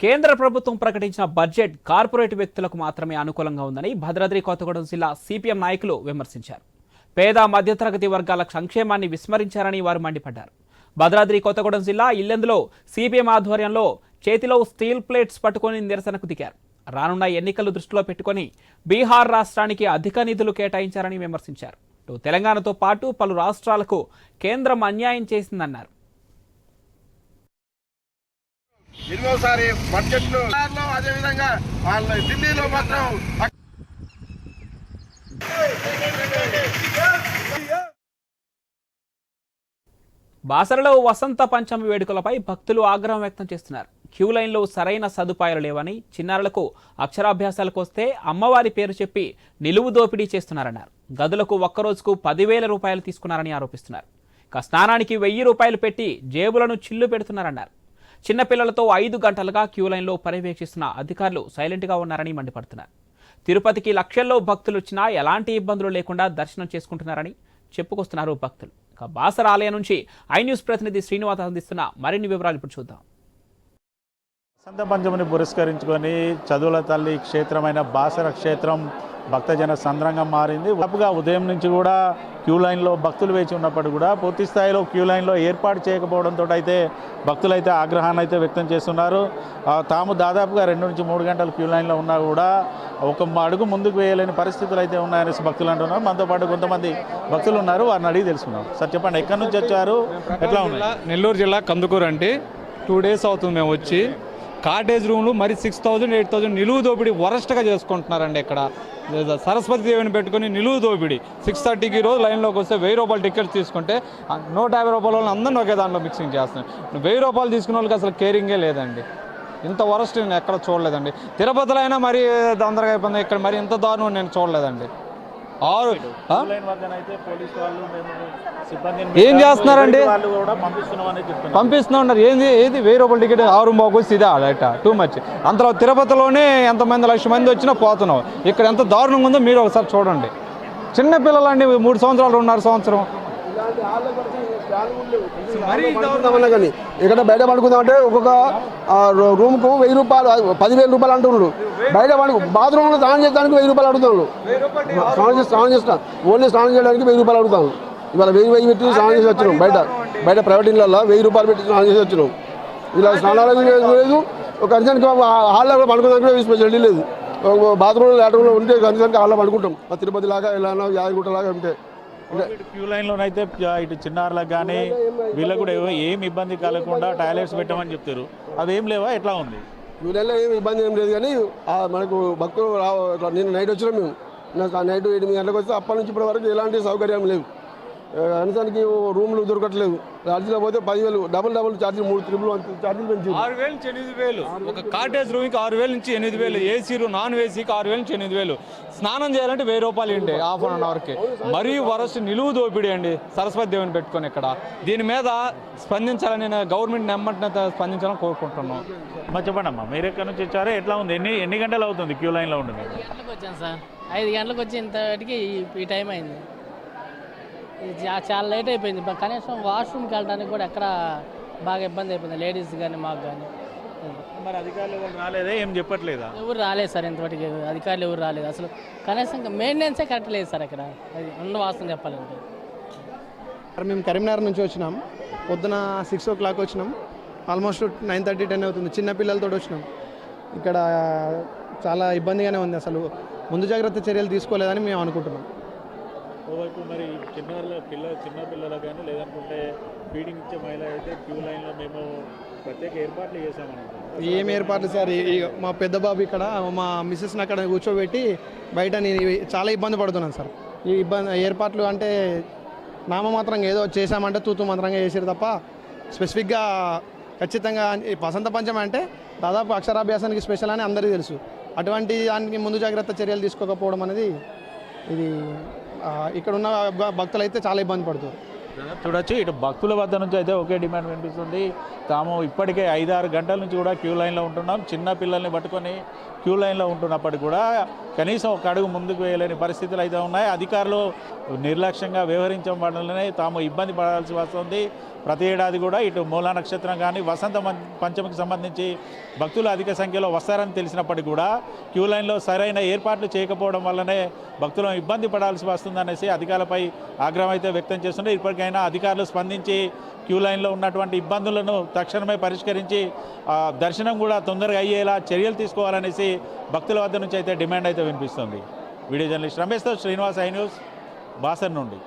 కేంద్ర ప్రభుత్వం ప్రకటించిన బడ్జెట్ కార్పొరేట్ వ్యక్తులకు మాత్రమే అనుకూలంగా ఉందని భద్రాద్రి కొత్తగూడెం జిల్లా సిపిఎం నాయకులు విమర్శించారు. పేద మధ్యతరగతి వర్గాల సంక్షేమాన్ని విస్మరించారని వారు మండిపడ్డారు. భద్రాద్రి కొత్తగూడెం జిల్లా ఇల్లెందులో సిపిఎం ఆధ్వర్యంలో చేతిలో స్టీల్ ప్లేట్స్ పట్టుకుని నిరసనకు దిగారు. రానున్న ఎన్నికలు దృష్టిలో పెట్టుకుని బీహార్ రాష్ట్రానికి అధిక నిధులు కేటాయించారని విమర్శించారు. తెలంగాణతో పాటు పలు రాష్ట్రాలకు కేంద్రం అన్యాయం చేసిందన్నారు. ఎన్నోసారి బడ్జెట్లో అదేవిధంగా వాళ్ళ ఢిల్లీలో మాత్రం బాసరలో వసంత పంచమి వేడుకలపై భక్తులు ఆగ్రహం వ్యక్తం చేస్తున్నారు. క్యూ లైన్లో సరైన సదుపాయాలు లేవని, చిన్నారులకు అక్షరాభ్యాసాలకు వస్తే అమ్మవారి పేరు చెప్పి నిలువు దోపిడీ చేస్తున్నారన్నారు. గదులకు ఒక్కరోజుకు 10,000 రూపాయలు తీసుకున్నారని ఆరోపిస్తున్నారు. స్నానానికి 1,000 రూపాయలు పెట్టి జేబులను చిల్లు పెడుతున్నారన్నారు. చిన్నపిల్లలతో 5 గంటలుగా క్యూ లైన్లో పర్యవేక్షిస్తున్న అధికారులు సైలెంట్గా ఉన్నారని మండిపడుతున్నారు. తిరుపతికి లక్షల్లో భక్తులు వచ్చినా ఎలాంటి ఇబ్బందులు లేకుండా దర్శనం చేసుకుంటున్నారని చెప్పుకొస్తున్నారు భక్తులు. బాసర ఆలయం నుంచి ఐ న్యూస్ ప్రతినిధి శ్రీనివాస్ అందిస్తున్న మరిన్ని వివరాలు ఇప్పుడు చూద్దాం. వసంత పంచమిని పురస్కరించుకొని చదువుల తల్లి క్షేత్రమైన బాసర క్షేత్రం భక్తజన సంద్రంగా మారింది. దాదాపుగా ఉదయం నుంచి కూడా క్యూ లైన్లో భక్తులు వేచి ఉన్నప్పుడు కూడా పూర్తి స్థాయిలో క్యూ లైన్లో ఏర్పాటు చేయకపోవడంతో అయితే భక్తులైతే ఆగ్రహాన్ని అయితే వ్యక్తం చేస్తున్నారు. తాము దాదాపుగా 2 నుంచి 3 గంటలు క్యూ లైన్లో ఉన్నా కూడా ఒక అడుగు ముందుకు వేయలేని పరిస్థితులు అయితే ఉన్నాయని భక్తులు అంటున్నారు. మనతో పాటు కొంతమంది భక్తులు ఉన్నారు, వారిని అడిగి తెలుసుకున్నాం. సార్ చెప్పండి, ఎక్కడి నుంచి వచ్చారు, ఎట్లా ఉన్నాయి? నెల్లూరు జిల్లా కందుకూరు అంటే 2 డేస్ అవుతుంది మేము వచ్చి. కాటేజ్ రూమ్లు మరి 6,000 8,000 నిలువు దోపిడీ వరస్ట్గా చేసుకుంటున్నారండి. ఇక్కడ సరస్వతి దేవిని పెట్టుకుని నిలువు దోపిడీ 6:30కి రోజు లైన్లోకి వస్తే 1,000 రూపాయలు టికెట్స్ తీసుకుంటే 150 రూపాయల వాళ్ళని అందరినీ ఒకే దాంట్లో మిక్సింగ్ చేస్తున్నాం. 1,000 రూపాయలు తీసుకున్న వాళ్ళకి అసలు కేరింగే లేదండి. ఇంత వరస్ట్ నేను ఎక్కడ చూడలేదండి. తిరుపతిలో అయినా మరీ తొందరగా అయిపోయింది, ఇక్కడ మరి ఇంత దారుణం నేను చూడలేదండి. ఏం చేస్తున్నారండి, పంపిస్తున్నా ఉన్నారు. ఏది 1,000 రూపాయల టికెట్ 6 బాగుస్ ఇదే అట టూ మచ్. అంతలో తిరుపతిలోనే ఎంతమంది 1,00,000 మంది వచ్చినా పోతున్నాం. ఇక్కడ ఎంత దారుణంగా ఉందో మీరు ఒకసారి చూడండి. చిన్నపిల్లలండి, 3 సంవత్సరాలు 2.5 సంవత్సరం. కానీ ఇక్కడ బయట పడుకుందామంటే ఒక్కొక్క రూమ్కు 1,000 రూపాయలు 10,000 రూపాయలు అంటున్నాడు. బయట బాత్రూంలో స్నానం చేయడానికి 1,000 రూపాయలు అడుగుతాడు. స్నానం చేస్తా ఓన్లీ స్నానం చేయడానికి 1,000 రూపాయలు అడుగుతాను. ఇవాళ 1,000 పెట్టి స్నానం చేసి వచ్చినాం. బయట ప్రైవేట్ ఇళ్ళల్లో 1,000 రూపాయలు పెట్టి స్నానం చేసి వచ్చినాం. ఇలా స్నానాలు లేదు. ఒక కనీసానికి హాల్లో కూడా పడుకోవడానికి స్పెషాలిటీ లేదు. బాత్రూంలో లాట్రూమ్లో ఉంటే కనీసానికి హాల్లో పడుకుంటాం. తిరుపతి లాగా ఇలా యాదగిరిగుట్ట లాగా ఉంటే క్యూ లైన్లోనైతే ఇటు చిన్నారులకు కానీ వీళ్ళకు కూడా ఏం ఇబ్బంది కలగకుండా టాయిలెట్స్ పెట్టమని చెప్తారు. అవేం లేవా, ఎట్లా ఉంది? క్యూ లైన్లో ఏమి ఇబ్బంది ఏం లేదు. కానీ మనకు భక్తులు నిన్న నైట్ వచ్చినాం మేము. నైట్ 8 గంటలకు వస్తే అప్పటి నుంచి ఇప్పటి వరకు ఎలాంటి సౌకర్యం లేవు. కనీసానికి రూమ్లు దొరకట్లేదు. ఛార్జీలో పోతే 10,000 డబుల్ ఛార్జీలు 3 ట్రిపుల్ ఛార్జీలు పెంచి 6,000 నుంచి 8,000. ఒక కాటేజ్ రూమ్కి 6,000 నుంచి 8,000. ఏసీ రూమ్ నాన్ ఏసీకి 6,000 నుంచి 8,000. స్నానం చేయాలంటే 1,000 రూపాయలు ఇండి హాఫ్ అన్ అవర్కి. మరీ వరస్ట్ నిలువు దోపిడీ అండి సరస్వతి దేవిని పెట్టుకొని. ఇక్కడ దీని మీద స్పందించాలని గవర్నమెంట్ నెమ్మటిని స్పందించాలని కోరుకుంటున్నాం. చెప్పండి అమ్మా, మీరు ఎక్కడి నుంచి వచ్చారో, ఎట్లా ఉంది? ఎన్ని గంటలు అవుతుంది క్యూ లైన్లో ఉంటుంది? 5 గంటలకు వచ్చాను సార్. 5 గంటలకు వచ్చి ఇంతటికి ఈ టైం అయింది. చాలా లేట్ అయిపోయింది. కనీసం వాష్రూమ్కి వెళ్ళడానికి కూడా ఎక్కడ బాగా ఇబ్బంది అయిపోయింది, లేడీస్ కానీ మాకు కానీ. మరి అధికారులు ఎవరు రాలేదా, ఏం చెప్పట్లేదా? ఎవరు రాలేదు సార్, ఇంతవరకు అధికారులు ఎవరు రాలేదు. అసలు కనీసం మెయింటెనెన్సే కరెక్ట్ లేదు సార్ ఇక్కడ. అది ఉన్న వాస్తవం చెప్పాలంటే. మేము కరీంనగర్ నుంచి వచ్చినాం. పొద్దున 6 o'clock వచ్చినాం. ఆల్మోస్ట్ 9:30 10 అవుతుంది. చిన్నపిల్లలతో వచ్చినాం. ఇక్కడ చాలా ఇబ్బందిగానే ఉంది. అసలు ముందు జాగ్రత్త చర్యలు తీసుకోలేదని మేము అనుకుంటున్నాం. ఓవైపు మరి చిన్న పిల్లలు కానీ లేదనుకుంటే ఫీడింగ్ ఇచ్చే మహిళ అయితే క్యూ లైన్లో మేము ప్రత్యేక ఏర్పాట్లు చేసామనుకుంటున్నాం. ఏం ఏర్పాట్లు సార్, మా పెద్ద బాబు ఇక్కడ మా మిస్సెస్ని అక్కడ కూర్చోబెట్టి బయట నేను చాలా ఇబ్బంది పడుతున్నాను సార్. ఈ ఏర్పాట్లు అంటే నామమాత్రంగా ఏదో చేశామంటే తూతు మంత్రంగా చేసారు తప్ప స్పెసిఫిక్గా ఖచ్చితంగా వసంత పంచమి అంటే దాదాపు అక్షరాభ్యాసానికి స్పెషల్ అని అందరికీ తెలుసు. అటువంటి దానికి ముందు జాగ్రత్త చర్యలు తీసుకోకపోవడం అనేది ఇది ఇక్కడ ఉన్న భక్తులు అయితే చాలా ఇబ్బంది పడుతారు. చూడొచ్చు ఇటు భక్తుల వద్ద నుంచి అయితే ఒకే డిమాండ్ వినిపిస్తుంది. తాము ఇప్పటికే 5-6 గంటల నుంచి కూడా క్యూ లైన్లో ఉంటున్నాం. చిన్న పిల్లల్ని పట్టుకొని క్యూ లైన్లో ఉంటున్నప్పటికీ కూడా కనీసం ఒక అడుగు ముందుకు వేయలేని పరిస్థితులు అయితే ఉన్నాయి. అధికారులు నిర్లక్ష్యంగా వ్యవహరించడం వల్లనే తాము ఇబ్బంది పడాల్సి వస్తుంది. ప్రతి ఏడాది కూడా ఇటు మూలా నక్షత్రం కానీ వసంత పంచమికి సంబంధించి భక్తులు అధిక సంఖ్యలో వస్తారని తెలిసినప్పటికీ కూడా క్యూ లైన్లో సరైన ఏర్పాట్లు చేయకపోవడం వల్లనే భక్తులు ఇబ్బంది పడాల్సి వస్తుందనేసి అధికారులపై ఆగ్రహం అయితే వ్యక్తం చేస్తున్నారు. ఇప్పటికైనా అధికారులు స్పందించి క్యూ లైన్లో ఉన్నటువంటి ఇబ్బందులను తక్షణమే పరిష్కరించి దర్శనం కూడా తొందరగా అయ్యేలా చర్యలు తీసుకోవాలనేసి భక్తుల వద్ద నుంచి అయితే డిమాండ్ అయితే వినిపిస్తుంది. వీడియో జర్నలిస్ట్ రమేష్తో శ్రీనివాస్, ఐ న్యూస్, బాసర్ నుండి.